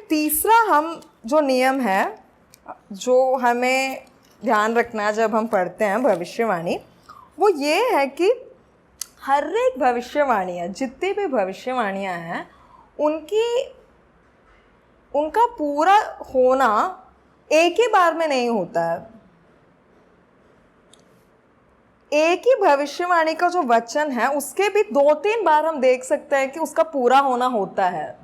तीसरा हम जो नियम है जो हमें ध्यान रखना जब हम पढ़ते हैं भविष्यवाणी, वो ये है कि हर एक भविष्यवाणियाँ, जितनी भी भविष्यवाणियाँ हैं, उनका पूरा होना एक ही बार में नहीं होता है। एक ही भविष्यवाणी का जो वचन है उसके भी 2-3 बार हम देख सकते हैं कि उसका पूरा होना होता है।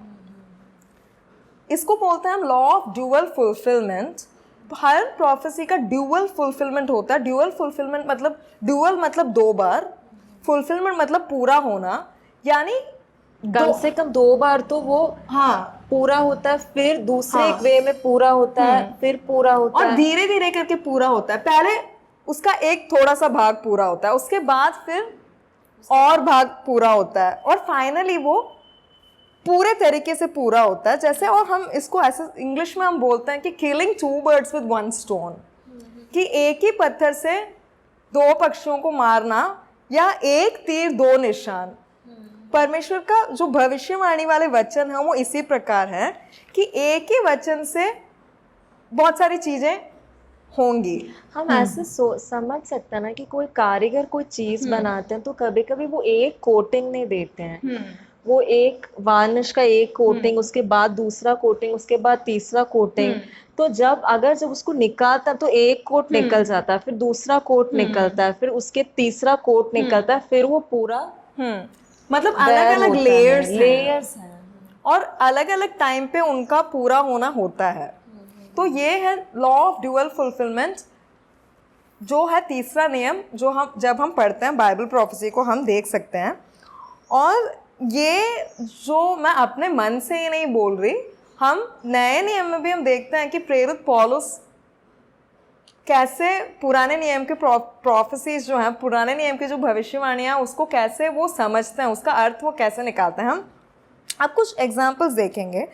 इसको बोलते हैं हम law of dual fulfilment. Her prophecy का ड्यूअल फुलफिलमेंट होता है। ड्यूअल फुलफिलमेंट मतलब, ड्यूअल मतलब 2 बार, फुलफिलमेंट मतलब पूरा होना, यानी कम से कम 2 बार तो वो हाँ पूरा होता है, फिर दूसरे हाँ एक वे में पूरा होता है, फिर पूरा होता और है, धीरे धीरे करके पूरा होता है। पहले उसका एक थोड़ा सा भाग पूरा होता है, उसके बाद फिर और भाग पूरा होता है, और फाइनली वो पूरे तरीके से पूरा होता है। जैसे, और हम इसको ऐसे इंग्लिश में हम बोलते हैं कि किलिंग 2 birds with 1 stone, कि एक ही पत्थर से 2 पक्षियों को मारना, या एक तीर 2 निशान। परमेश्वर का जो भविष्यवाणी वाले वचन है वो इसी प्रकार है कि एक ही वचन से बहुत सारी चीजें होंगी। हम ऐसे समझ सकते हैं ना कि कोई कारीगर कोई चीज बनाते हैं तो कभी कभी वो एक कोटिंग नहीं देते हैं, वो एक वार्निश का एक कोटिंग, उसके बाद दूसरा कोटिंग, उसके बाद तीसरा कोटिंग। तो जब उसको निकालता है तो एक कोट निकल जाता है, फिर दूसरा कोट निकलता है, फिर उसके तीसरा कोट निकलता है, फिर वो पूरा मतलब अलग वेयर अलग होता है, लेयर्स हैं, और अलग अलग टाइम पे उनका पूरा होना होता है। तो ये है लॉ ऑफ ड्यूअल फुलफिलमेंट, जो है तीसरा नियम, जो हम जब हम पढ़ते हैं बाइबल प्रोफेसी को हम देख सकते हैं। और ये जो मैं अपने मन से ही नहीं बोल रही, हम नए नियम में भी हम देखते हैं कि प्रेरित पौलुस कैसे पुराने नियम के प्रोफेसीज जो हैं, पुराने नियम की जो भविष्यवाणियाँ, उसको कैसे वो समझते हैं, उसका अर्थ वो कैसे निकालते हैं। हम अब कुछ एग्जाम्पल्स देखेंगे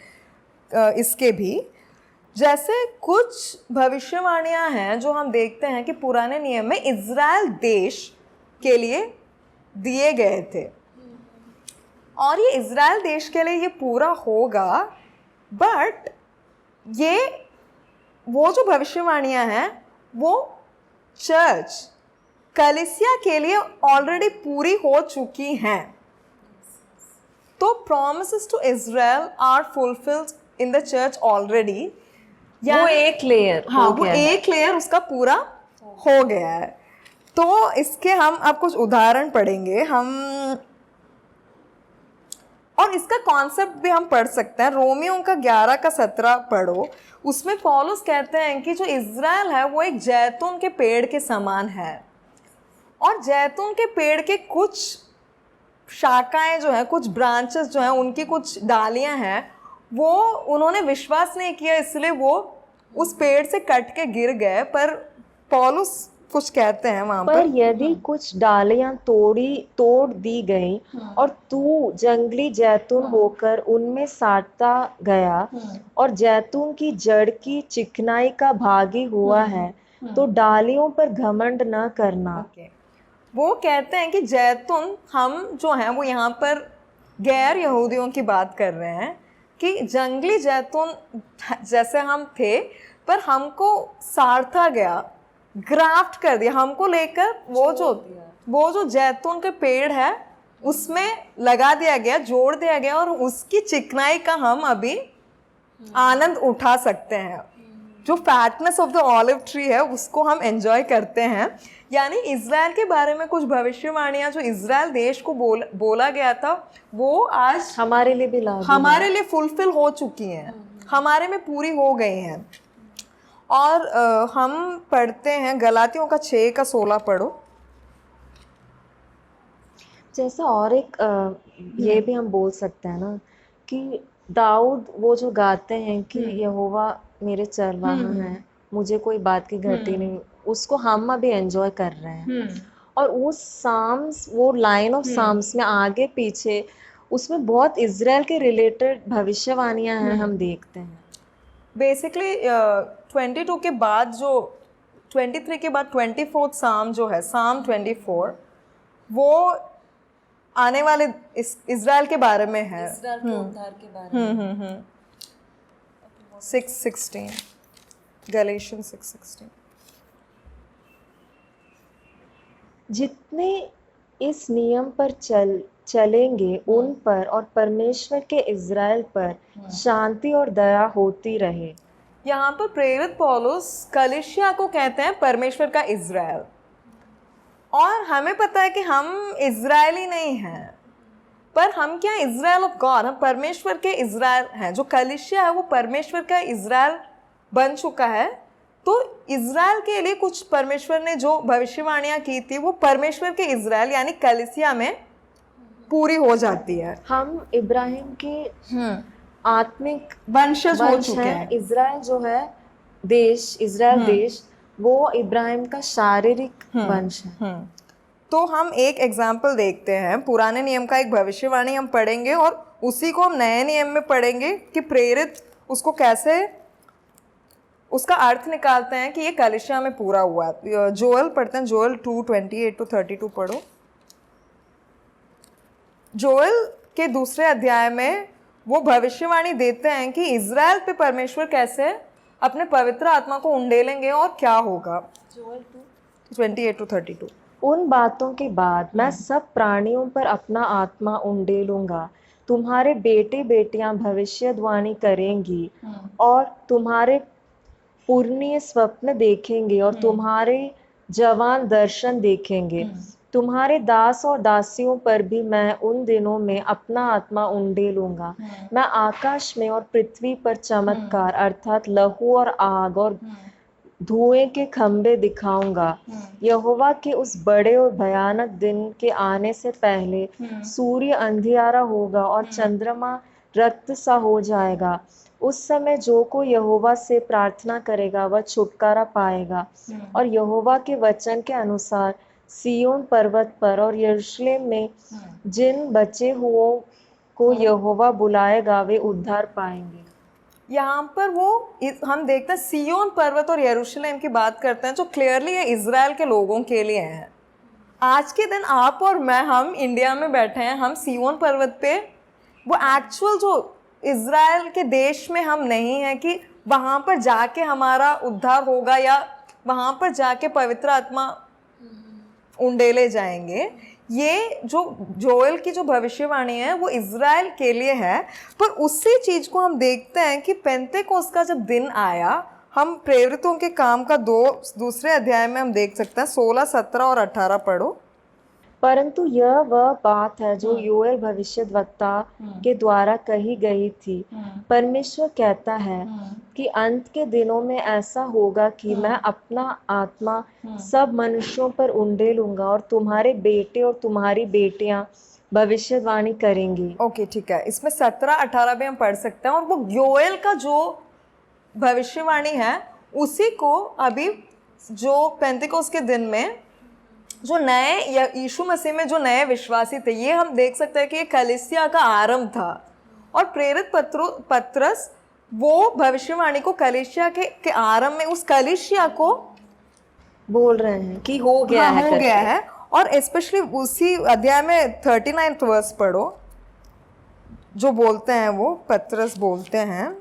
इसके भी। जैसे कुछ भविष्यवाणियां हैं जो हम देखते हैं कि पुराने नियम में इज़राइल देश के लिए दिए गए थे, और ये इज़राइल देश के लिए ये पूरा होगा। बट ये वो जो भविष्यवाणियां हैं वो चर्च, कलीसिया के लिए ऑलरेडी पूरी हो चुकी हैं। तो promises to Israel are fulfilled in the church already। वो एक लेयर हाँ, हो वो गया है। एक लेयर उसका पूरा हो गया है। तो इसके हम अब कुछ उदाहरण पढ़ेंगे हम, और इसका कॉन्सेप्ट भी हम पढ़ सकते हैं। रोमियो का 11 का 17 पढ़ो, उसमें पौलुस कहते हैं कि जो इज़राइल है वो एक जैतून के पेड़ के समान है, और जैतून के पेड़ के कुछ शाखाएं जो हैं, कुछ ब्रांचेस जो हैं, उनकी कुछ डालियां हैं, वो उन्होंने विश्वास नहीं किया, इसलिए वो उस पेड़ से कट के गिर गए। पर पौलुस कुछ कहते हैं वहां पर यदि कुछ डालियां तोड़ दी गई और तू जंगली जैतून होकर उनमें साटता गया और जैतून की जड़ की चिकनाई का भागी हुआ है, तो डालियों पर घमंड न करना। वो कहते हैं कि जैतून, हम जो हैं वो यहाँ पर गैर यहूदियों की बात कर रहे हैं, कि जंगली जैतून जैसे हम थे, पर हमको सारथा गया, ग्राफ्ट कर दिया, हमको लेकर वो जो जैतून के पेड़ है उसमें लगा दिया गया, जोड़ दिया गया, और उसकी चिकनाई का हम अभी आनंद उठा सकते हैं। जो fatness of the olive tree है उसको हम एंजॉय करते हैं। यानी इज़राइल के बारे में कुछ भविष्यवाणियां जो इज़राइल देश को बोला गया था, वो आज हमारे लिए भी लागू हमारे लिए फुलफिल हो चुकी हैं, हमारे में पूरी हो गई हैं। और हम पढ़ते हैं गलातियों का 6 का 16 पढ़ो। जैसा और एक ये भी हम बोल सकते हैं ना कि दाऊद वो जो गाते हैं कि यहोवा मेरे चरवाहा हैं, मुझे कोई बात की घटी नहीं, उसको हम अभी एंजॉय कर रहे हैं। और उस साम्स, वो लाइन ऑफ साम्स में आगे पीछे उसमें बहुत इज़राइल के रिलेटेड भविष्यवाणियां हैं, हम देखते हैं। बेसिकली 22 के बाद जो 23 के बाद 24th साम जो है, साम 24, वो आने वाले इज़राइल के बारे में है, इज़राइल के उद्धार के बारे में। 6:16 गलेशियन 6:16 जितने इस नियम पर चलेंगे उन पर और परमेश्वर के इज़राइल पर शांति और दया होती रहे। यहाँ पर प्रेरित पौलुस कलीसिया को कहते हैं परमेश्वर का इज़राइल, और हमें पता है कि हम इज़राइली नहीं हैं, पर हम क्या इज़राइल ऑफ गॉड, हम परमेश्वर के इज़राइल हैं। जो कलीसिया है वो परमेश्वर का इज़राइल बन चुका है। तो इज़राइल के लिए कुछ परमेश्वर ने जो भविष्यवाणियाँ की थी वो परमेश्वर के इज़राइल यानी कलीसिया में पूरी हो जाती है। हम इब्राहिम के आत्मिक वंशज हो वंश चुके हैं। हैं। इज़राइल जो है देश, इज़राइल देश, वो इब्राहिम का शारीरिक वंश है। तो हम एक एग्जाम्पल देखते हैं, पुराने नियम का एक भविष्यवाणी हम पढ़ेंगे और उसी को हम नए नियम में पढ़ेंगे कि प्रेरित उसको कैसे उसका अर्थ निकालते हैं कि ये कलीसिया में पूरा हुआ है। जोएल पढ़ते हैं, जोएल 2:28-32 पढ़ो। जोएल के दूसरे अध्याय में वो भविष्यवाणी देते हैं कि इज़राइल पे परमेश्वर कैसे अपने पवित्र आत्मा को उंडेलेंगे और क्या होगा। जोएल 2:28-32 उन बातों के बाद मैं सब प्राणियों पर अपना आत्मा उंडेलूंगा। तुम्हारे बेटे बेटियां भविष्यवाणी करेंगी और तुम्हारे पुरनिये स्वप्न देखेंगे और तुम्हारे जवान दर्शन देखेंगे। तुम्हारे दास और दासियों पर भी मैं उन दिनों में अपना आत्मा उंडेलूंगा। मैं आकाश में और पृथ्वी पर चमत्कार अर्थात लहू और आग और धुएं के खंभे दिखाऊंगा। यहोवा के उस बड़े और भयानक दिन के आने से पहले सूर्य अंधियारा होगा और चंद्रमा रक्त सा हो जाएगा। उस समय जो कोई यहोवा से प्रार्थना करेगा वह छुटकारा पाएगा। और यहोवा के वचन के अनुसार सिय्योन पर्वत पर और यरूशलेम में जिन बचे हुओं को यहोवा बुलाएगा वे उद्धार पाएंगे। यहाँ पर वो हम देखते हैं सिय्योन पर्वत और यरूशलेम की बात करते हैं, जो क्लियरली ये इज़राइल के लोगों के लिए है। आज के दिन आप और मैं, हम इंडिया में बैठे हैं, हम सिय्योन पर्वत पे, वो एक्चुअल जो इज़राइल के देश में हम नहीं हैं कि वहाँ पर जाके हमारा उद्धार होगा या वहाँ पर जाके पवित्र आत्मा उंडेले जाएंगे। ये जो जोएल की जो भविष्यवाणी है वो इज़राइल के लिए है। पर उसी चीज़ को हम देखते हैं कि पेंतेकोस्त का जब दिन आया, हम प्रेरितों के काम का दूसरे अध्याय में हम देख सकते हैं, 16, 17 और 18 पढ़ो। परंतु यह वह बात है जो योएल भविष्यद्वक्ता के द्वारा कही गई थी। परमेश्वर कहता है कि अंत के दिनों में ऐसा होगा कि मैं अपना आत्मा सब मनुष्यों पर उंडेलूंगा और तुम्हारे बेटे और तुम्हारी बेटियां भविष्यवाणी करेंगी। ओके, ठीक है, इसमें 17, 18 भी हम पढ़ सकते हैं। और वो योएल का जो भविष्यवाणी है उसी को अभी जो पेंतेकोस्त के दिन में जो नए यीशु मसीह में जो नए विश्वासी थे, ये हम देख सकते हैं कि ये कलीसिया का आरंभ था। और प्रेरित पत्रस वो भविष्यवाणी को कलीसिया के आरंभ में उस कलीसिया को बोल रहे हैं कि हो गया है, हो गया है। और स्पेशली उसी अध्याय में 39 वर्स पढ़ो, जो बोलते हैं वो पत्रस बोलते हैं,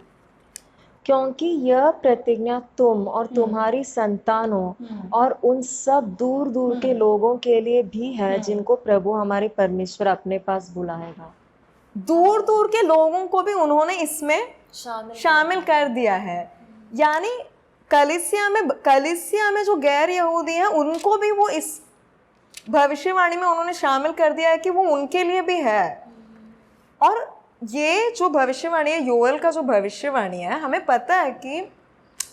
क्योंकि यह प्रतिज्ञा तुम और तुम्हारी संतानों और उन सब दूर दूर के लोगों के लिए भी है जिनको प्रभु हमारे परमेश्वर अपने पास बुलाएगा। दूर दूर के लोगों को भी उन्होंने इसमें शामिल कर दिया है। यानी कलीसिया में जो गैर यहूदी हैं उनको भी वो इस भविष्यवाणी में उन्होंने शामिल कर दिया है कि वो उनके लिए भी है। और ये जो भविष्यवाणी है, योएल का जो भविष्यवाणी है, हमें पता है कि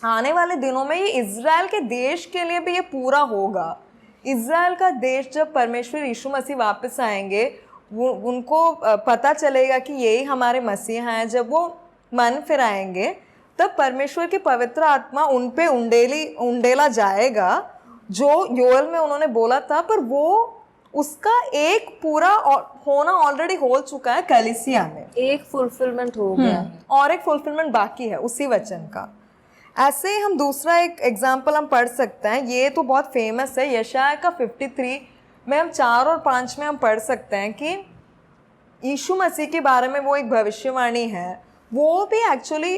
आने वाले दिनों में ये इज़राइल के देश के लिए भी ये पूरा होगा। इज़राइल का देश जब परमेश्वर यीशु मसीह वापस आएंगे, वो उनको पता चलेगा कि यही हमारे मसीहा हैं। जब वो मन फिराएंगे तब परमेश्वर की पवित्र आत्मा उन पे उंडेला जाएगा, जो योएल में उन्होंने बोला था। पर वो उसका एक पूरा होना ऑलरेडी हो चुका है कलीसिया में, एक फुलफिलमेंट हो गया है और एक फुलफिलमेंट बाकी है उसी वचन का। ऐसे ही हम दूसरा एक एग्जाम्पल हम पढ़ सकते हैं, ये तो बहुत फेमस है, यशाया का 53 में हम 4 और 5 में हम पढ़ सकते हैं कि यीशु मसीह के बारे में वो एक भविष्यवाणी है। वो भी एक्चुअली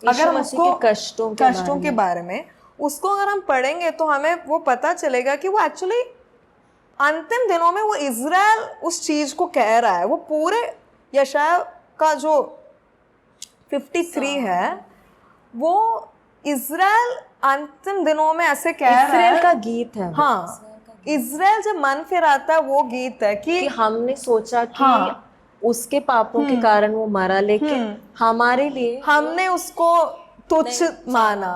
यीशु मसीह के कष्टों के बारे में उसको अगर हम पढ़ेंगे तो हमें वो पता चलेगा कि वो एक्चुअली अंतिम दिनों में वो इज़राइल उस चीज को कह रहा है। वो पूरे यशाया का जो 53 है वो इज़राइल अंतिम दिनों में ऐसे कह रहा है। इज़राइल का गीत है। हाँ, इज़राइल जब मन फिराता है वो गीत है कि हमने सोचा कि उसके पापों के कारण वो मरा, लेकिन हमारे लिए हमने उसको तुच्छ माना।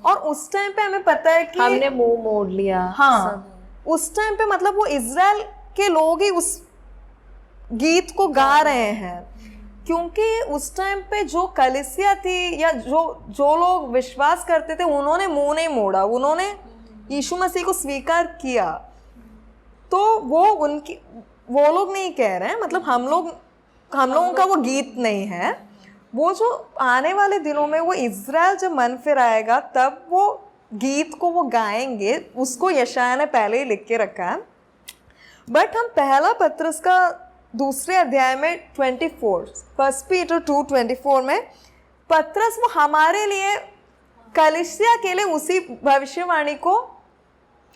और उस टाइम पे हमें पता है कि हमने मुंह मोड़ लिया। हाँ, उस टाइम पे मतलब वो इज़राइल के लोग ही उस गीत को गा रहे हैं, क्योंकि उस टाइम पे जो कलीसिया थी या जो लोग विश्वास करते थे उन्होंने मुंह नहीं मोड़ा, उन्होंने यीशु मसीह को स्वीकार किया। तो वो लोग नहीं कह रहे हैं, मतलब हम लोगों का वो गीत नहीं है। वो जो आने वाले दिनों में वो इज़राइल जब मन फिराएगा तब वो गीत को वो गाएंगे। उसको यशाया ने पहले ही लिख के रखा है। बट हम पहला पत्रस का दूसरे अध्याय में 24 1 पीटर 2:24 में पत्रस वो हमारे लिए कलीसिया के लिए उसी भविष्यवाणी को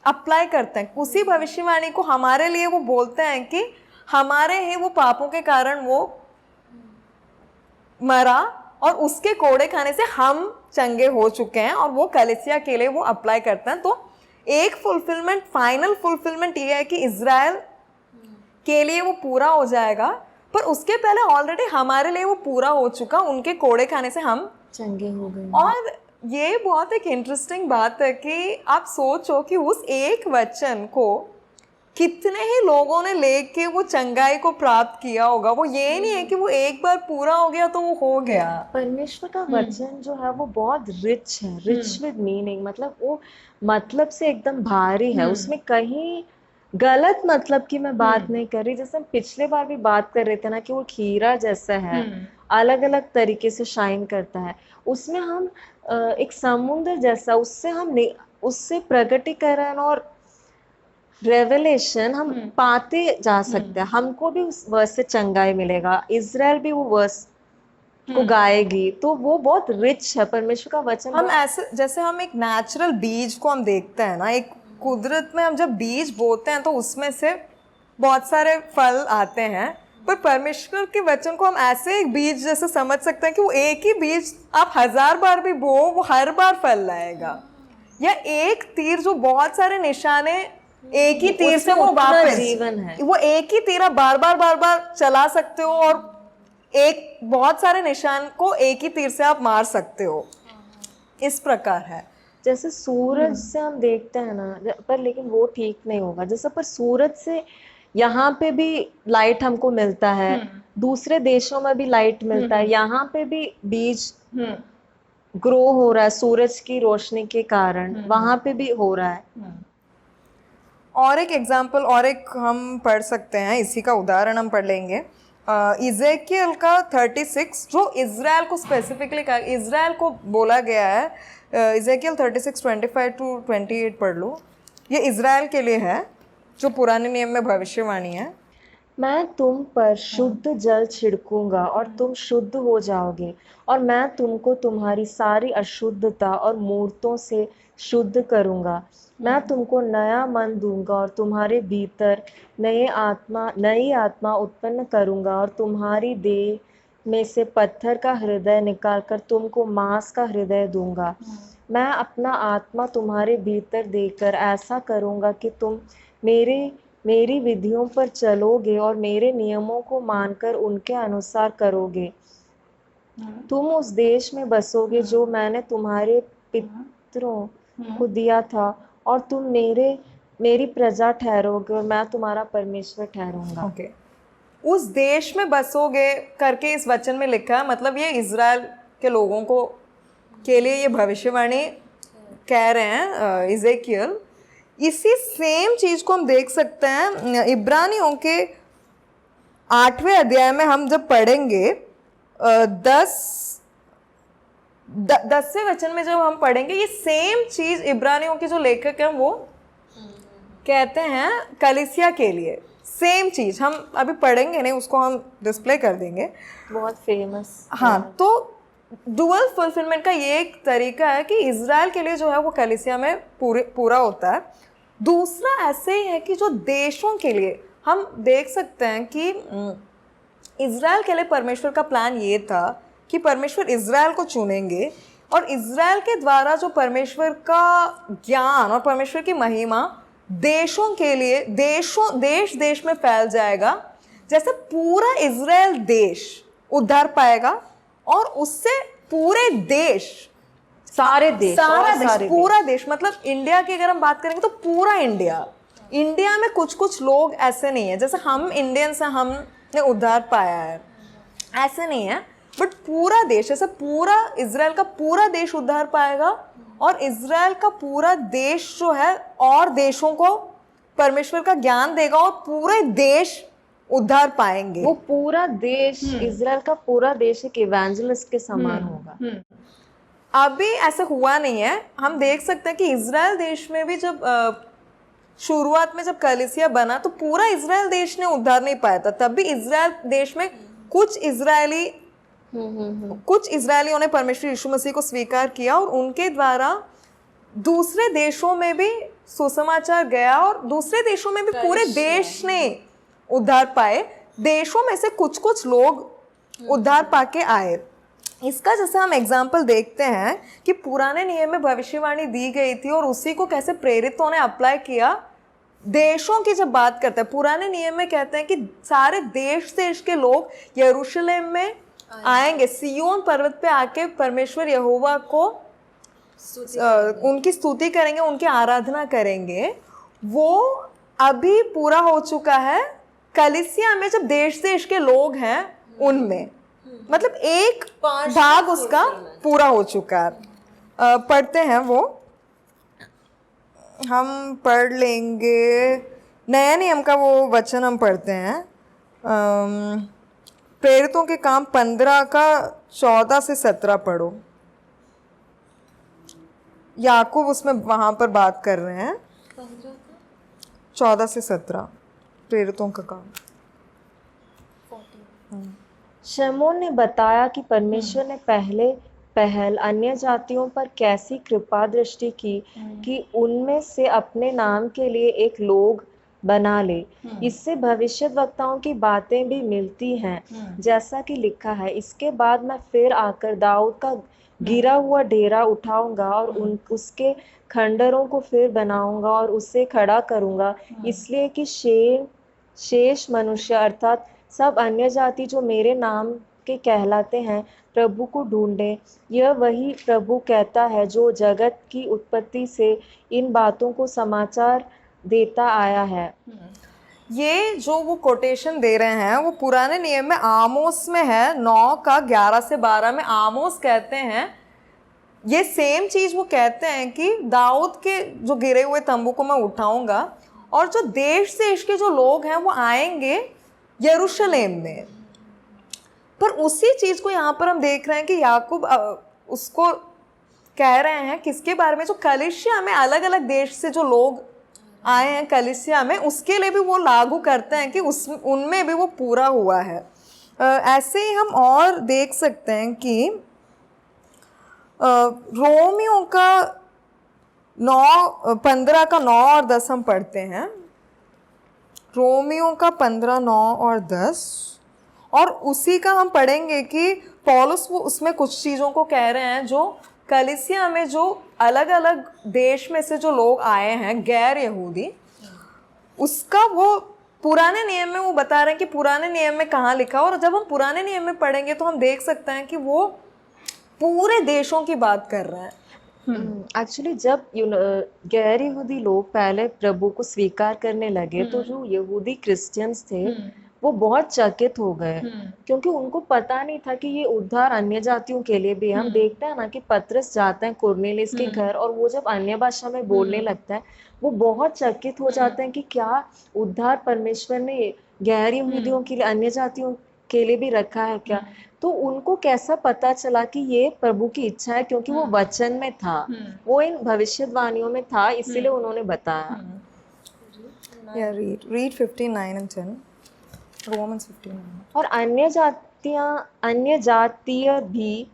अप्लाई करते हैं। उसी भविष्यवाणी को हमारे लिए वो बोलते हैं कि हमारे ही वो पापों के कारण वो मरा और उसके कोड़े खाने से हम चंगे हो चुके हैं, और वो कलीसिया के लिए वो अप्लाई करते हैं। तो एक फुलफिलमेंट, फाइनल फुलफिलमेंट ये है कि इज़राइल के लिए वो पूरा हो जाएगा, पर उसके पहले ऑलरेडी हमारे लिए वो पूरा हो चुका, उनके कोड़े खाने से हम चंगे हो गए। और ये बहुत एक इंटरेस्टिंग बात है कि आप सोचो कि उस एक वचन को कितने ही लोगों ने लेके वो चंगाई को प्राप्त किया होगा। वो ये नहीं है कि वो एक बार पूरा हो गया तो वो हो गया। परमेश्वर का वचन जो है वो बहुत रिच है, रिच विद मीनिंग। मतलब वो मतलब से एकदम भारी है, उसमें कहीं गलत मतलब की मैं बात नहीं कर रही। जैसे हम पिछले बार भी बात कर रहे थे ना कि वो खीरा जैसा है, अलग अलग तरीके से शाइन करता है। उसमें हम एक समुद्र जैसा, उससे प्रकटीकरण और रेवलेशन हम पाते जा सकते हैं। हमको भी उस वर्स से चंगाई मिलेगा, इज़राइल भी वो वर्स को गाएगी। तो वो बहुत रिच है परमेश्वर का वचन। हम ऐसे जैसे हम एक नेचुरल बीज को हम देखते हैं ना, एक कुदरत में हम जब बीज बोते हैं तो उसमें से बहुत सारे फल आते हैं, पर परमेश्वर के वचन को हम ऐसे एक बीज जैसे समझ सकते हैं कि वो एक ही बीज आप 1000 बार भी बो वो हर बार फल लाएगा। या एक तीर जो बहुत सारे निशाने एक ही तीर से वो वापस जीवन है, वो एक ही तीर आप बार बार चला सकते हो, और एक बहुत सारे निशान को एक ही तीर से आप मार सकते हो। इस प्रकार है। जैसे सूरज से हम देखते हैं ना, पर लेकिन वो ठीक नहीं होगा। जैसे पर सूरज से यहाँ पे भी लाइट हमको मिलता है, दूसरे देशों में भी लाइट मिलता है, यहाँ पे भी बीज ग्रो हो रहा है सूरज की रोशनी के कारण, वहां पे भी हो रहा है। और एक एग्जाम्पल और एक हम पढ़ सकते हैं, इसी का उदाहरण हम पढ़ लेंगे। इज़ेकियल का 36 जो इज़राइल को स्पेसिफिकली कहा, इज़राइल को बोला गया है। इज़ेकियल 36:25-28 पढ़ लो। ये इज़राइल के लिए है जो पुराने नियम में भविष्यवाणी है। मैं तुम पर शुद्ध जल छिड़कूंगा और तुम शुद्ध हो जाओगे, और मैं तुमको तुम्हारी सारी अशुद्धता और मूर्तों से शुद्ध करूंगा। मैं तुमको नया मन दूंगा और तुम्हारे भीतर नई आत्मा उत्पन्न करूंगा, और तुम्हारी देह में से पत्थर का हृदय निकालकर तुमको मांस का हृदय दूंगा। मैं अपना आत्मा तुम्हारे भीतर देकर ऐसा करूंगा कि तुम मेरी विधियों पर चलोगे और मेरे नियमों को मानकर उनके अनुसार करोगे। तुम उस देश में बसोगे जो मैंने तुम्हारे पितरों को दिया था, और तुम मेरी प्रजा ठहरोगे और मैं तुम्हारा परमेश्वर ठहरूंगा। ओके, उस देश में बसोगे करके इस वचन में लिखा है, मतलब ये इज़राइल के लोगों को के लिए ये भविष्यवाणी कह रहे हैं इज़ेकियल। इसी सेम चीज़ को हम देख सकते हैं इब्रानियों के 8वें अध्याय में। हम जब पढ़ेंगे 10वें वचन में जब हम पढ़ेंगे, ये सेम चीज़ इब्रानियों के जो लेखक हैं वो कहते हैं कलीसिया के लिए। सेम चीज़ हम अभी पढ़ेंगे नहीं, उसको हम डिस्प्ले कर देंगे। बहुत फेमस। हाँ, तो डुअल फुलफिलमेंट का ये एक तरीका है कि इज़राइल के लिए जो है वो कलीसिया में पूरा होता है। दूसरा ऐसे ही है कि जो देशों के लिए हम देख सकते हैं कि इज़राइल के लिए परमेश्वर का प्लान ये था कि परमेश्वर इज़राइल को चुनेंगे और इज़राइल के द्वारा जो परमेश्वर का ज्ञान और परमेश्वर की महिमा देशों के लिए देश देश में फैल जाएगा। जैसे पूरा इज़राइल देश उद्धार पाएगा और उससे पूरे देश, सारे देश सारा और देश, सारे पूरा देश, मतलब इंडिया की अगर हम बात करेंगे तो पूरा इंडिया में कुछ कुछ लोग ऐसे नहीं है जैसे हम इंडियंस हैं हमने उद्धार पाया है, ऐसे नहीं है, बट पूरा देश, ऐसे पूरा इज़राइल का पूरा देश उद्धार पाएगा और इज़राइल का पूरा देश जो है और देशों को परमेश्वर का ज्ञान देगा और पूरे देश उद्धार पाएंगे। वो पूरा देश, इज़राइल का पूरा देश एक इवेंजलिस्ट के समान होगा। अभी ऐसा हुआ नहीं है। हम देख सकते हैं कि इज़राइल देश में भी जब शुरुआत में जब कलीसिया बना तो पूरा इज़राइल देश ने उद्धार नहीं पाया था। तब भी इज़राइल देश में कुछ इज़राइलियों ने परमेश्वर यीशु मसीह को स्वीकार किया और उनके द्वारा दूसरे देशों में भी सुसमाचार गया और दूसरे देशों में भी पूरे देश ने उद्धार पाए। देशों में से कुछ कुछ लोग उद्धार पाके आए। इसका जैसे हम एग्जाम्पल देखते हैं कि पुराने नियम में भविष्यवाणी दी गई थी और उसी को कैसे प्रेरितों ने अप्लाई किया। देशों की जब बात करते हैं, पुराने नियम में कहते हैं कि सारे देश देश के लोग यरूशलेम में आएंगे, सिय्योन पर्वत पे आके परमेश्वर यहोवा को उनकी स्तुति करेंगे, उनकी आराधना करेंगे। वो अभी पूरा हो चुका है कलीसिया में, जब देश देश के लोग हैं उनमें, मतलब एक भाग उसका पूरा हो चुका है। पढ़ते हैं वो, हम पढ़ लेंगे नया नियम का वो वचन हम पढ़ते हैं। प्रेरितों के काम 15 का 14 से 17 पढ़ो। याकूब उसमें वहाँ पर बात कर रहे हैं 14 से 17 प्रेरितों का काम। शमौन ने बताया कि परमेश्वर ने पहल अन्य जातियों पर कैसी कृपा दृष्टि की कि उनमें से अपने नाम के लिए एक लोग बना ले। इससे भविष्यद्वक्ताओं की बातें भी मिलती हैं, जैसा कि लिखा है, इसके बाद मैं फिर आकर दाऊद का गिरा हुआ डेरा उठाऊंगा और उसके खंडरों को फिर बनाऊंगा और उसे खड़ा करूंगा, इसलिए कि शेष मनुष्य अर्थात सब अन्य जाति जो मेरे नाम के कहलाते हैं प्रभु को ढूंढे। यह वही प्रभु कहता है जो जगत की उत्पत्ति से इन बातों को समाचार देता आया है। ये जो वो कोटेशन दे रहे हैं वो पुराने नियम में आमोस में है, 9 का 11 से 12 में आमोस कहते हैं ये सेम चीज़। वो कहते हैं कि दाऊद के जो गिरे हुए तंबू को मैं उठाऊंगा और जो देश देश के जो लोग हैं वो आएंगे यरूशलेम में। पर उसी चीज़ को यहाँ पर हम देख रहे हैं कि याकूब उसको कह रहे हैं किसके बारे में, जो कलीसिया में अलग अलग देश से जो लोग आए हैं कलीसिया में, उसके लिए भी वो लागू करते हैं कि उनमें भी वो पूरा हुआ है। ऐसे ही हम और देख सकते हैं कि रोमियों का 15 का 9 और 10 हम पढ़ते हैं। रोमियों का 15, 9 और 10, और उसी का हम पढ़ेंगे कि पौलुस वो उसमें कुछ चीज़ों को कह रहे हैं जो कलीसिया में जो अलग अलग देश में से जो लोग आए हैं गैर यहूदी, उसका वो पुराने नियम में वो बता रहे हैं कि पुराने नियम में कहाँ लिखा। और जब हम पुराने नियम में पढ़ेंगे तो हम देख सकते हैं कि वो पूरे देशों की बात कर रहे हैं। एक्चुअली जब गैर यहूदी लोग पहले प्रभु को स्वीकार करने लगे तो जो यहूदी क्रिश्चियंस थे वो बहुत चकित हो गए, क्योंकि उनको पता नहीं था कि ये उद्धार अन्य जातियों के लिए भी। हम देखते हैं ना कि पतरस जाते हैं कुरनेलियुस के घर और वो जब अन्य भाषा में बोलने लगता है वो बहुत चकित हो जाते हैं कि क्या उद्धार परमेश्वर ने गैर यहूदियों के लिए, अन्य जातियों के लिए भी रखा है क्या। तो उनको कैसा पता चला कि ये प्रभु की इच्छा है, क्योंकि वो वचन में था, वो इन भविष्यवाणियों में था, इसीलिए उन्होंने बताया। read 59 and 10 Romans 59। और अन्य जातीय भी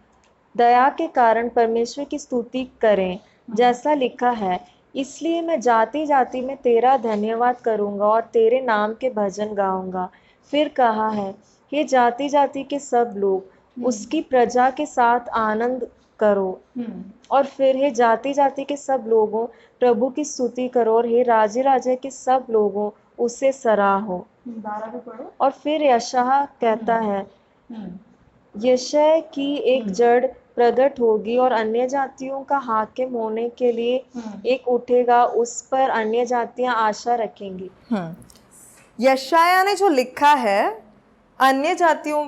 दया के कारण परमेश्वर की स्तुति करें, जैसा लिखा है, इसलिए मैं जाति जाति में तेरा धन्यवाद करूंगा और तेरे नाम के भजन गाऊंगा। फिर कहा है, हे जाति जाति के सब लोग उसकी प्रजा के साथ आनंद करो। और फिर हे जाति जाति के सब लोगों प्रभु की स्तुति करो, और हे राजे राजे के सब लोगों उसे सराहो। 12 भी पढ़ो। और फिर यशायाह कहता है, यशय की एक जड़ प्रकट होगी और अन्य जातियों का हाकिम होने के लिए एक उठेगा, उस पर अन्य जातियां आशा रखेंगी। यशायाह ने जो लिखा है, अन्य जातियों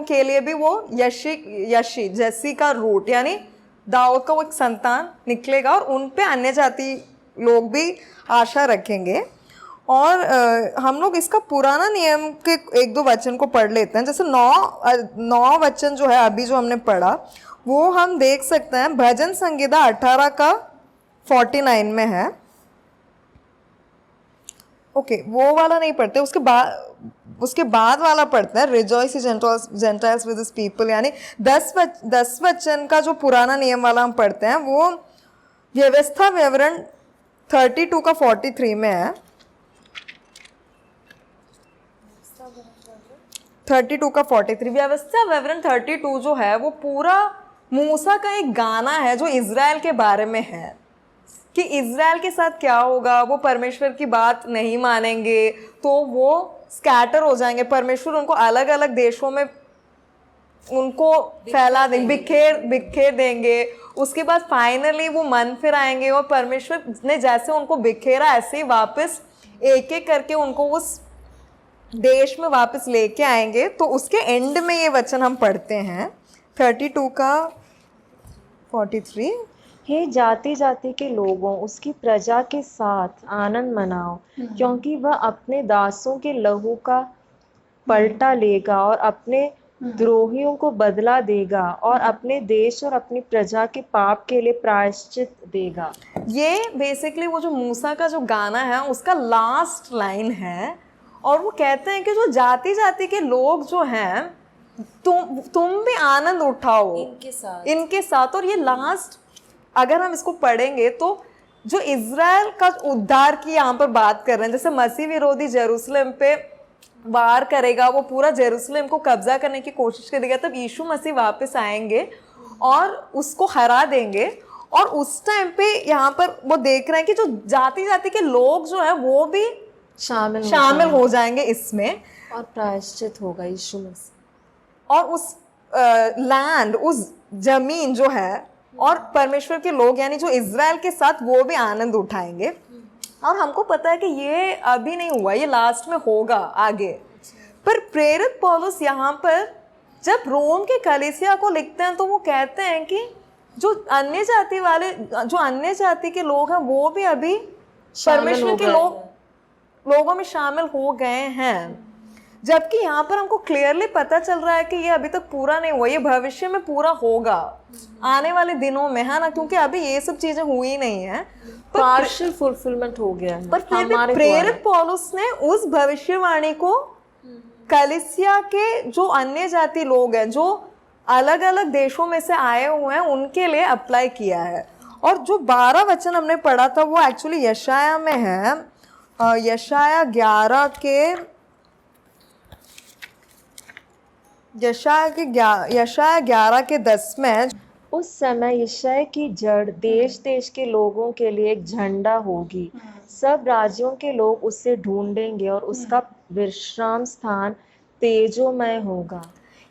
के लिए भी वो यशी जैसी का रूट यानी दाऊद का वो एक संतान निकलेगा और उन पे अन्य जाति लोग भी आशा रखेंगे। और हम लोग इसका पुराना नियम के एक दो वचन को पढ़ लेते हैं। जैसे 9 वचन जो है अभी जो हमने पढ़ा वो हम देख सकते हैं भजन संहिता 18 का 49 में है। ओके, वो वाला नहीं पढ़ते, उसके बाद वाला पढ़ते हैं, rejoice Gentiles with his people, यानी 10 वचन का जो पुराना नियम वाला हम पढ़ते हैं वो व्यवस्था विवरण 32 का 43 में है। 32 का 43 व्यवस्था विवरण 32 जो है वो पूरा मूसा का एक गाना है जो इज़राइल के बारे में है कि इज़राइल के साथ क्या होगा। वो परमेश्वर की बात नहीं मानेंगे तो वो स्कैटर हो जाएंगे, परमेश्वर उनको अलग अलग देशों में उनको फैला देंगे, बिखेर देंगे। उसके बाद फाइनली वो मन फिर आएंगे और परमेश्वर ने जैसे उनको बिखेरा ऐसे ही वापस एक एक करके उनको उस देश में वापस लेके आएंगे। तो उसके एंड में ये वचन हम पढ़ते हैं 32 का 43, हे जाति जाति के लोगों उसकी प्रजा के साथ आनंद मनाओ, क्योंकि वह अपने दासों के लहू का पलटा लेगा और अपने द्रोहियों को बदला देगा और अपने देश और अपनी प्रजा के पाप के लिए प्रायश्चित देगा। ये बेसिकली वो जो मूसा का जो गाना है उसका लास्ट लाइन है और वो कहते हैं कि जो जाति जाति के लोग जो हैं तुम भी आनंद उठाओ इनके साथ। और ये लास्ट अगर हम इसको पढ़ेंगे तो जो इज़राइल का उद्धार की यहाँ पर बात कर रहे हैं, जैसे मसीह विरोधी जेरूसलम पे वार करेगा, वो पूरा जेरूसलम को कब्जा करने की कोशिश करेगा, तब यीशु मसीह वापस आएंगे और उसको हरा देंगे। और उस टाइम पे यहाँ पर वो देख रहे हैं कि जो जाति जाति के लोग जो हैं वो भी शामिल हो जाएंगे इसमें और प्रायश्चित होगा यीशु मसीह। और उस लैंड उस जमीन जो है और परमेश्वर के लोग यानी जो इज़राइल के साथ वो भी आनंद उठाएंगे। और हमको पता है कि ये अभी नहीं हुआ, ये लास्ट में होगा आगे। पर प्रेरित पौलुस यहाँ पर जब रोम के कलीसिया को लिखते हैं तो वो कहते हैं कि जो अन्य जाति के लोग हैं वो भी अभी परमेश्वर के लोगों में शामिल हो गए हैं। जबकि यहाँ पर हमको क्लियरली पता चल रहा है कि ये अभी तक पूरा नहीं हुआ, ये भविष्य में पूरा होगा आने वाले दिनों में, है ना, क्योंकि अभी ये सब चीजें हुई नहीं है, पार्शियल फुलफिलमेंट हो गया है। पर फिर भी प्रेरित पौलुस ने उस भविष्यवाणी को कलीसिया के जो अन्य जाति लोग हैं जो अलग अलग देशों में से आए हुए हैं उनके लिए अप्लाई किया है। और जो 12 वचन हमने पढ़ा था वो एक्चुअली यशायाह में है, यशायाह 11 के 10 में। उस समय यशायाह की जड़ देश देश के लोगों के लिए एक झंडा होगी, सब राज्यों के लोग उसे ढूंढेंगे और उसका विश्राम स्थान तेजोमय होगा।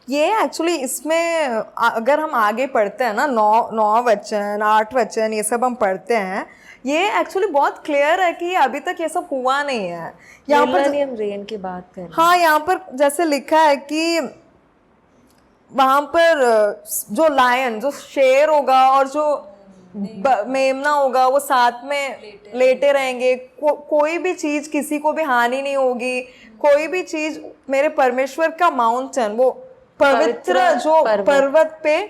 ये एक्चुअली इसमें अगर हम आगे पढ़ते हैं ना 9 वचन 8 वचन ये सब हम पढ़ते हैं, ये एक्चुअली बहुत क्लियर है कि अभी तक ये सब हुआ नहीं है। यहाँ पर रेन की बात करें, हाँ, यहाँ पर जैसे लिखा है कि वहाँ पर जो लायन जो शेर होगा और जो मेमना होगा वो साथ में लेटे रहेंगे, कोई भी चीज़ किसी को भी हानि नहीं होगी, कोई भी चीज़ मेरे परमेश्वर का माउंटेन वो पवित्र जो पर्वत पे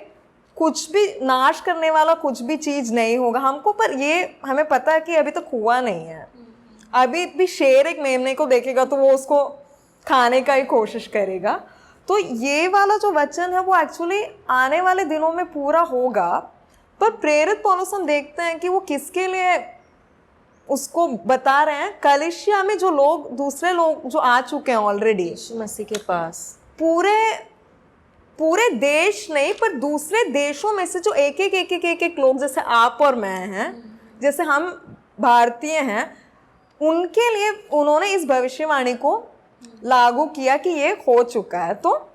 कुछ भी नाश करने वाला कुछ भी चीज़ नहीं होगा हमको। पर ये हमें पता है कि अभी तक हुआ नहीं है। अभी भी शेर एक मेमने को देखेगा तो वो उसको खाने का ही कोशिश करेगा। तो ये वाला जो वचन है वो एक्चुअली आने वाले दिनों में पूरा होगा, पर प्रेरित पौलुस हम देखते हैं कि वो किसके लिए उसको बता रहे हैं। कलीसिया में जो लोग, दूसरे लोग जो आ चुके हैं ऑलरेडी यीशु मसीह के पास, पूरे देश नहीं पर दूसरे देशों में से जो एक लोग, जैसे आप और मैं हैं, जैसे हम भारतीय हैं, उनके लिए उन्होंने इस भविष्यवाणी को लागू किया कि ये हो चुका है। तो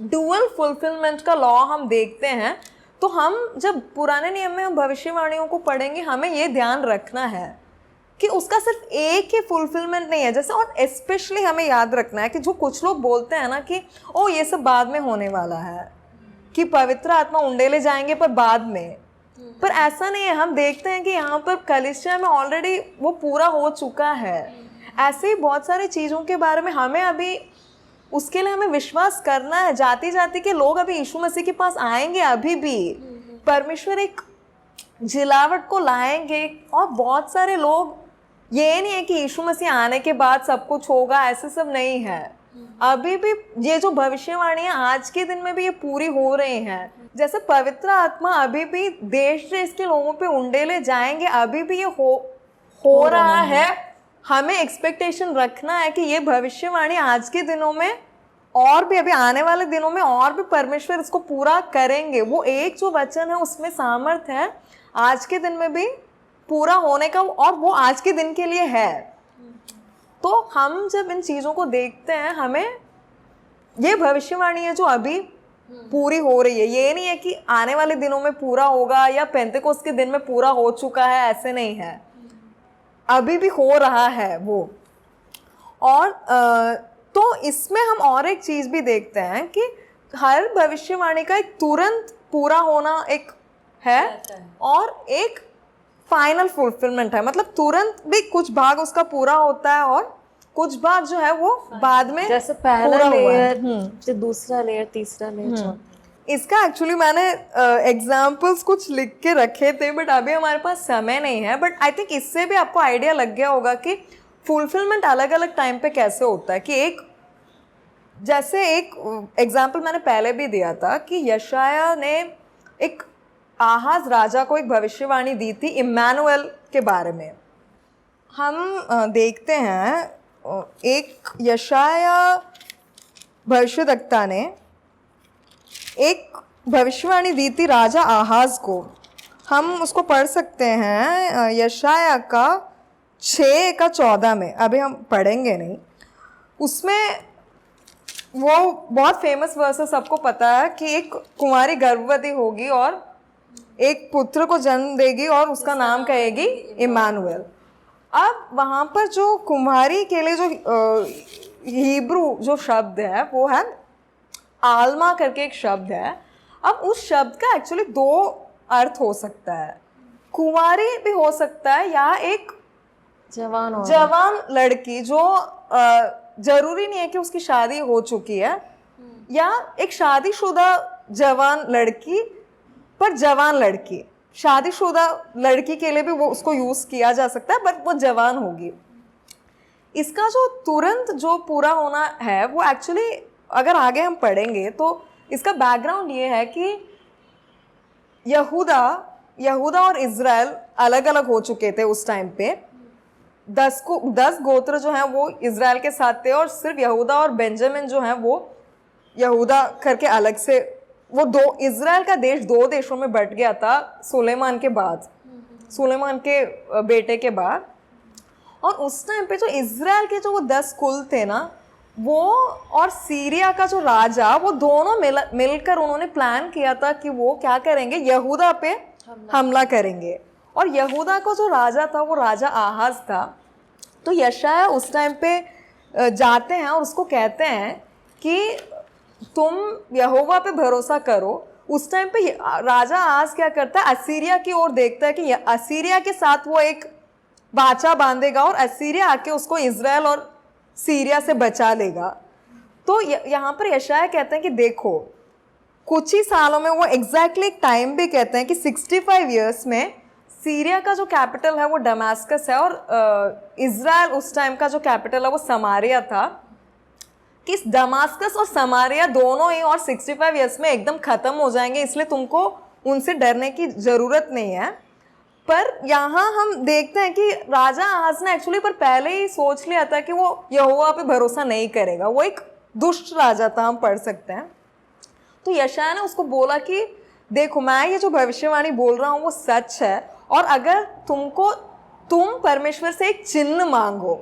डुअल फुलफिलमेंट का लॉ हम देखते हैं। तो हम जब पुराने नियम में हम भविष्यवाणियों को पढ़ेंगे, हमें ये ध्यान रखना है कि उसका सिर्फ एक ही फुलफिलमेंट नहीं है। जैसे, और स्पेशली हमें याद रखना है कि जो कुछ लोग बोलते हैं ना कि ओ ये सब बाद में होने वाला है, कि पवित्र आत्मा उंडेले जाएंगे पर बाद में, पर ऐसा नहीं है। हम देखते हैं कि यहाँ पर कलीसिया में ऑलरेडी वो पूरा हो चुका है। ऐसे ही बहुत सारी चीज़ों के बारे में हमें अभी, उसके लिए हमें विश्वास करना है। जाति जाति के लोग अभी यीशु मसीह के पास आएंगे, अभी भी परमेश्वर एक जिलावट को लाएंगे। और बहुत सारे लोग, ये नहीं है कि यीशु मसीह आने के बाद सब कुछ होगा, ऐसे सब नहीं है। अभी भी ये जो भविष्यवाणियां आज के दिन में भी ये पूरी हो रही हैं। जैसे पवित्र आत्मा अभी भी देश देश के लोगों पे उंडेले जाएंगे, अभी भी ये हो रहा है। हमें एक्सपेक्टेशन रखना है कि ये भविष्यवाणी आज के दिनों में और भी, अभी आने वाले दिनों में और भी परमेश्वर इसको पूरा करेंगे। वो एक जो वचन है उसमें सामर्थ्य है आज के दिन में भी पूरा होने का, और वो आज के दिन के लिए है। तो हम जब इन चीज़ों को देखते हैं, हमें ये भविष्यवाणी है जो अभी पूरी हो रही है। ये नहीं है कि आने वाले दिनों में पूरा होगा या पेंतेकोस्त के दिन में पूरा हो चुका है, ऐसे नहीं है, अभी भी हो रहा है वो। और तो इसमें हम और एक चीज़ भी देखते हैं कि हर भविष्यवाणी का एक तुरंत पूरा होना एक है और एक फाइनल फुलफिलमेंट है। मतलब तुरंत भी कुछ भाग उसका पूरा होता है और कुछ भाग जो है वो बाद में, जैसे पहला लेयर, फिर दूसरा लेयर, तीसरा लेयर। इसका एक्चुअली मैंने एग्जाम्पल्स कुछ लिख के रखे थे, बट अभी हमारे पास समय नहीं है। बट आई थिंक इससे भी आपको आइडिया लग गया होगा कि फुलफिलमेंट अलग अलग टाइम पे कैसे होता है। कि एक, जैसे एक एग्जाम्पल मैंने पहले भी दिया था कि यशाया ने एक आहाज राजा को एक भविष्यवाणी दी थी इम्मानुएल के बारे में। हम देखते हैं, एक यशाया भविष्यद्वक्ता ने एक भविष्यवाणी दी थी राजा आहाज को। हम उसको पढ़ सकते हैं यशाया का 6:14 में। अभी हम पढ़ेंगे नहीं, उसमें वो बहुत फेमस वर्स है, सबको पता है कि एक कुंवारी गर्भवती होगी और एक पुत्र को जन्म देगी और उसका नाम कहेगी इम्मानुएल। अब वहाँ पर जो कुम्हारी के लिए जो हिब्रू जो शब्द है वो है आल्मा करके एक शब्द है। अब उस शब्द का एक्चुअली 2 अर्थ हो सकता है। कुंवारी भी हो सकता है या एक जवान लड़की जो जरूरी नहीं है कि उसकी शादी हो चुकी है, या एक शादीशुदा जवान लड़की, पर जवान लड़की। शादीशुदा लड़की के लिए भी वो उसको यूज़ किया जा सकता है, बट वो जवान होगी। इसका जो तुरंत जो पूरा होना है वो एक्चुअली, अगर आगे हम पढ़ेंगे तो इसका बैकग्राउंड ये है कि यहूदा और इज़राइल अलग अलग हो चुके थे उस टाइम पे। 10 गोत्र जो हैं वो इज़राइल के साथ थे, और सिर्फ यहूदा और बेंजामिन जो हैं वो यहूदा करके अलग से, वो इज़राइल का देश 2 देशों में बट गया था सुलेमान के बाद, सुलेमान के बेटे के बाद। और उस टाइम पे जो इज़राइल के जो वो 10 कुल थे ना, वो और सीरिया का जो राजा, वो दोनों मिलकर उन्होंने प्लान किया था कि वो क्या करेंगे, यहूदा पे हमला करेंगे। और यहूदा का जो राजा था वो राजा आहाज था। तो यशाया उस टाइम पे जाते हैं और उसको कहते हैं कि तुम यहोवा पे भरोसा करो। उस टाइम पे राजा आहाज क्या करता है, असीरिया की ओर देखता है कि असीरिया के साथ वो एक बाचा बांधेगा और असीरिया आके उसको इज़राइल और सीरिया से बचा लेगा। तो यहाँ पर यशाया कहते हैं कि देखो कुछ ही सालों में, वो एग्जैक्टली एक टाइम भी कहते हैं कि 65 ईयर्स में सीरिया का जो कैपिटल है वो डमास्कस है, और इज़राइल उस टाइम का जो कैपिटल है वो समारिया था। कि दमास्कस और समारिया दोनों ही और 65 ईयर्स में एकदम ख़त्म हो जाएंगे, इसलिए तुमको उनसे डरने की ज़रूरत नहीं है। पर यहाँ हम देखते हैं कि राजा आहाज ने एक्चुअली पर पहले ही सोच लिया था कि वो यहोवा पे भरोसा नहीं करेगा, वो एक दुष्ट राजा था, हम पढ़ सकते हैं। तो यशायाह ने उसको बोला कि देखो मैं ये जो भविष्यवाणी बोल रहा हूँ वो सच है, और अगर तुम परमेश्वर से एक चिन्ह मांगो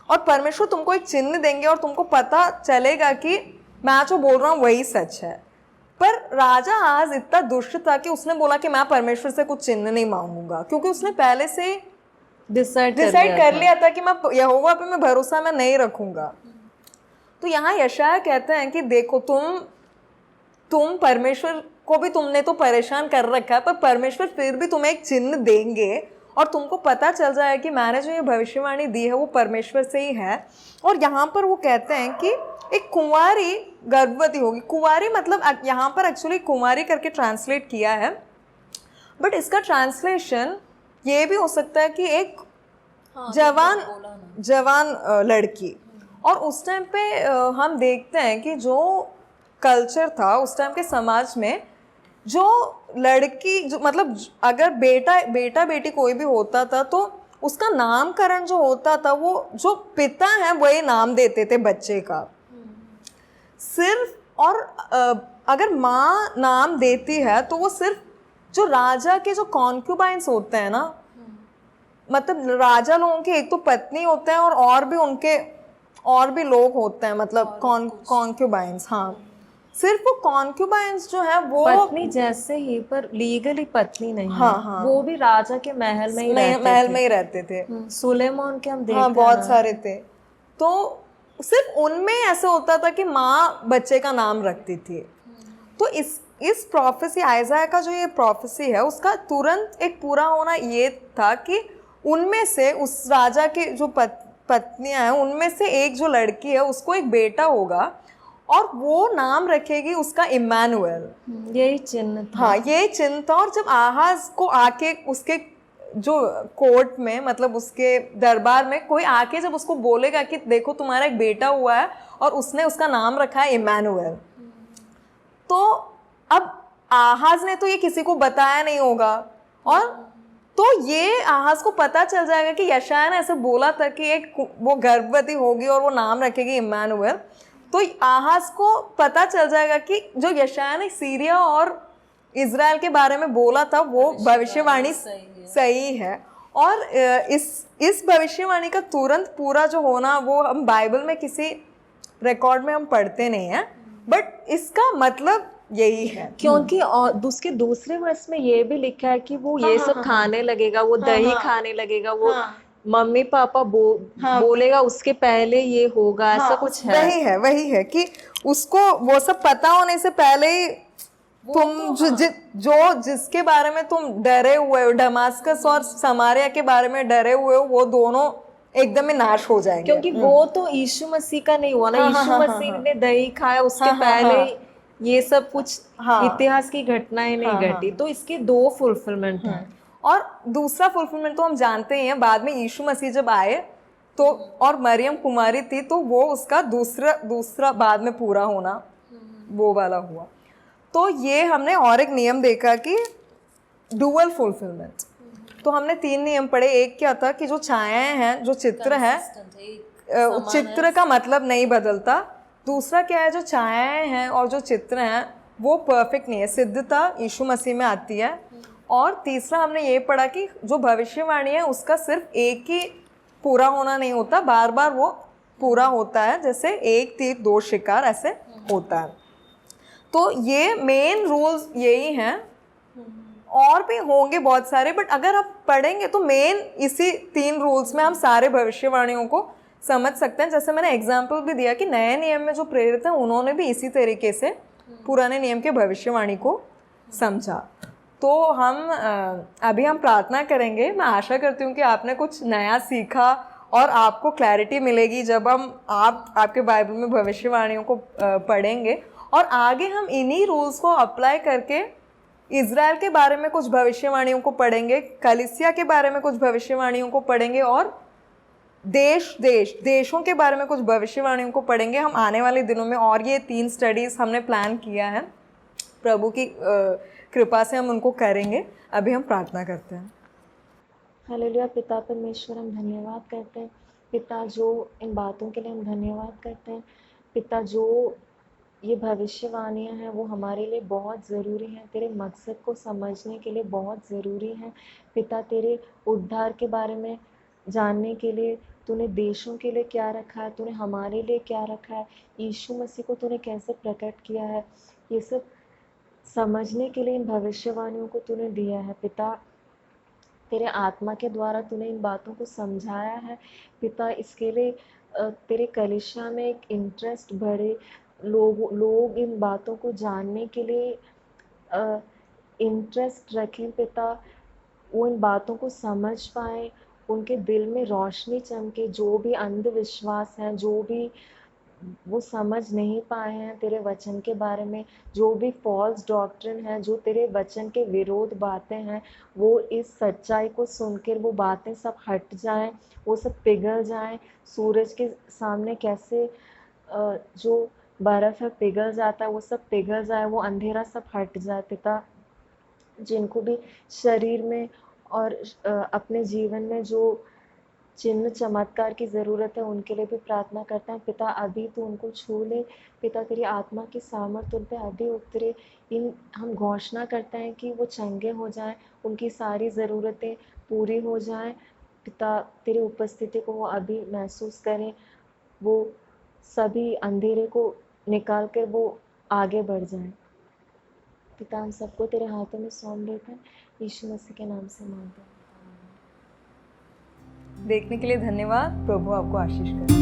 और परमेश्वर तुमको एक चिन्ह देंगे और तुमको पता चलेगा कि मैं जो बोल रहा हूँ वही सच है। पर राजा आज इतना दुष्ट था कि उसने बोला कि मैं परमेश्वर से कुछ चिन्ह नहीं मांगूंगा, क्योंकि उसने पहले से डिसाइड कर लिया था कि मैं यहोवा पे मैं भरोसा मैं नहीं रखूंगा। तो यहाँ यशायाह कहते हैं कि देखो तुम परमेश्वर को भी तुमने तो परेशान कर रखा है, पर परमेश्वर फिर भी तुम्हें एक चिन्ह देंगे और तुमको पता चल जाए कि मैंने जो ये भविष्यवाणी दी है वो परमेश्वर से ही है। और यहाँ पर वो कहते हैं कि एक कुंवारी गर्भवती होगी। कुंवारी मतलब यहाँ पर एक्चुअली कुंवारी करके ट्रांसलेट किया है, बट इसका ट्रांसलेशन ये भी हो सकता है कि एक जवान लड़की। और उस टाइम पे हम देखते हैं कि जो कल्चर था उस टाइम के समाज में, जो लड़की जो मतलब अगर बेटा बेटी कोई भी होता था तो उसका नामकरण जो होता था वो जो पिता है वही नाम देते थे बच्चे का सिर्फ। और अगर माँ नाम देती है तो वो सिर्फ जो राजा के जो कॉन्क्यूबाइंस होते हैं ना, मतलब राजा लोगों की एक तो पत्नी होते हैं और भी उनके और भी लोग होते हैं, मतलब कॉन्क्यूबाइंस। हाँ, सिर्फ वो कॉन्क्यूबाइंस जो है वो पत्नी जैसे ही, पर लीगली पत्नी नहीं। हाँ। वो भी राजा के महल में ही रहते थे। सुलेमान के हम देखते हाँ, बहुत सारे थे। तो सिर्फ उनमें ऐसे होता था कि माँ बच्चे का नाम रखती थी। तो इस प्रोफेसी आइज़ाया का जो ये प्रोफेसी है उसका तुरंत एक पूरा होना ये था कि उनमें से उस राजा के जो पत्नियां हैं उनमें से एक जो लड़की है उसको एक बेटा होगा और वो नाम रखेगी उसका इम्मानुएल। यही चिन्ह था। हाँ, यही चिन्ह था। और जब आहाज को आके उसके जो कोर्ट में मतलब उसके दरबार में कोई आके जब उसको बोलेगा कि देखो तुम्हारा एक बेटा हुआ है और उसने उसका नाम रखा है इम्मानुएल, तो अब आहाज ने तो ये किसी को बताया नहीं होगा, और तो ये आहाज को पता चल जाएगा कि यशायाह ने ऐसे बोला था कि एक वो गर्भवती होगी और वो नाम रखेगी इम्मानुएल। तो आहाज को पता चल जाएगा कि जो यशायाह ने सीरिया और इज़राइल के बारे में बोला था वो भविष्यवाणी सही है। और इस भविष्यवाणी का तुरंत पूरा जो होना वो हम बाइबल में किसी रिकॉर्ड में हम पढ़ते नहीं हैं, बट इसका मतलब यही है। क्योंकि और उसके दूसरे वर्ष में ये भी लिखा है कि वो ये सब खाने लगेगा, वो दही खाने लगेगा, वो मम्मी पापा बोलेगा उसके पहले ये होगा, ऐसा कुछ है। वही है कि उसको वो सब पता होने से पहले ही तुम जिसके बारे में तुम डरे हुए हो, दमास्कस और समारिया के बारे में डरे हुए हो, वो दोनों एकदम ही नाश हो जाएंगे। क्योंकि वो तो यीशु मसीह का नहीं हुआ ना। यीशु मसीह ने दही खाया, उसके पहले ये सब कुछ इतिहास की घटनाएं नहीं घटी। तो इसके दो फुलफिलमेंट हैं। और दूसरा फुलफिलमेंट तो हम जानते ही हैं, बाद में यीशु मसीह जब आए तो और मरियम कुमारी थी तो वो उसका दूसरा बाद में पूरा होना वो वाला हुआ। तो ये हमने और एक नियम देखा कि डुअल फुलफिलमेंट। तो हमने 3 नियम पढ़े। एक क्या था कि जो छायाएं हैं, जो चित्र है, चित्र का मतलब नहीं बदलता। दूसरा क्या है, जो छायाएं हैं और जो चित्र हैं वो परफेक्ट नहीं है, सिद्धता यीशु मसीह में आती है। और तीसरा हमने ये पढ़ा कि जो भविष्यवाणी है उसका सिर्फ एक ही पूरा होना नहीं होता, बार बार वो पूरा होता है, जैसे एक तीर दो शिकार ऐसे होता है। तो ये मेन रूल्स यही हैं, और भी होंगे बहुत सारे, बट अगर आप पढ़ेंगे तो मेन इसी 3 रूल्स में हम सारे भविष्यवाणियों को समझ सकते हैं। जैसे मैंने एग्जाम्पल भी दिया कि नए नियम में जो प्रेरित हैं उन्होंने भी इसी तरीके से पुराने नियम के भविष्यवाणी को समझा। तो अभी हम प्रार्थना करेंगे। मैं आशा करती हूँ कि आपने कुछ नया सीखा और आपको क्लैरिटी मिलेगी जब आपके बाइबल में भविष्यवाणियों को पढ़ेंगे, और आगे हम इन्हीं रूल्स को अप्लाई करके इज़राइल के बारे में कुछ भविष्यवाणियों को पढ़ेंगे, कलीसिया के बारे में कुछ भविष्यवाणियों को पढ़ेंगे, और देशों के बारे में कुछ भविष्यवाणियों को पढ़ेंगे हम आने वाले दिनों में, और ये 3 स्टडीज़ हमने प्लान किया है, प्रभु की कृपा से हम उनको करेंगे। अभी हम प्रार्थना करते हैं। हालेलुया। पिता परमेश्वर, हम धन्यवाद करते हैं पिता, जो इन बातों के लिए हम धन्यवाद करते हैं पिता, जो ये भविष्यवाणियाँ हैं वो हमारे लिए बहुत ज़रूरी हैं, तेरे मकसद को समझने के लिए बहुत ज़रूरी हैं पिता। तेरे उद्धार के बारे में जानने के लिए तूने देशों के लिए क्या रखा है, तूने हमारे लिए क्या रखा है, यीशु मसीह को तूने कैसे प्रकट किया है, ये सब समझने के लिए इन भविष्यवाणियों को तूने दिया है पिता। तेरे आत्मा के द्वारा तूने इन बातों को समझाया है पिता। इसके लिए तेरे कलीसिया में एक इंटरेस्ट बढ़े, लोग इन बातों को जानने के लिए इंटरेस्ट रखें पिता, वो इन बातों को समझ पाएँ, उनके दिल में रोशनी चमके, जो भी अंधविश्वास हैं, जो भी वो समझ नहीं पाए हैं तेरे वचन के बारे में, जो भी फॉल्स डॉक्ट्रिन है, जो तेरे वचन के विरोध बातें हैं, वो इस सच्चाई को सुनकर वो बातें सब हट जाएं, वो सब पिघल जाएं। सूरज के सामने कैसे जो बर्फ़ है पिघल जाता है, वो सब पिघल जाए, वो अंधेरा सब हट जाए पिता। जिनको भी शरीर में और अपने जीवन में जो चिन्ह चमत्कार की ज़रूरत है, उनके लिए भी प्रार्थना करते हैं पिता। अभी तो उनको छू ले पिता, तेरी आत्मा की सामर्थ उन पे अभी उतरे। इन हम घोषणा करते हैं कि वो चंगे हो जाएं, उनकी सारी ज़रूरतें पूरी हो जाएं पिता। तेरी उपस्थिति को वो अभी महसूस करें, वो सभी अंधेरे को निकाल कर वो आगे बढ़ जाएं पिता। हम सबको तेरे हाथों में सौंप देते हैं, यीशु मसीह के नाम से मांगते हैं। देखने के लिए धन्यवाद। प्रभु आपको आशीष करे।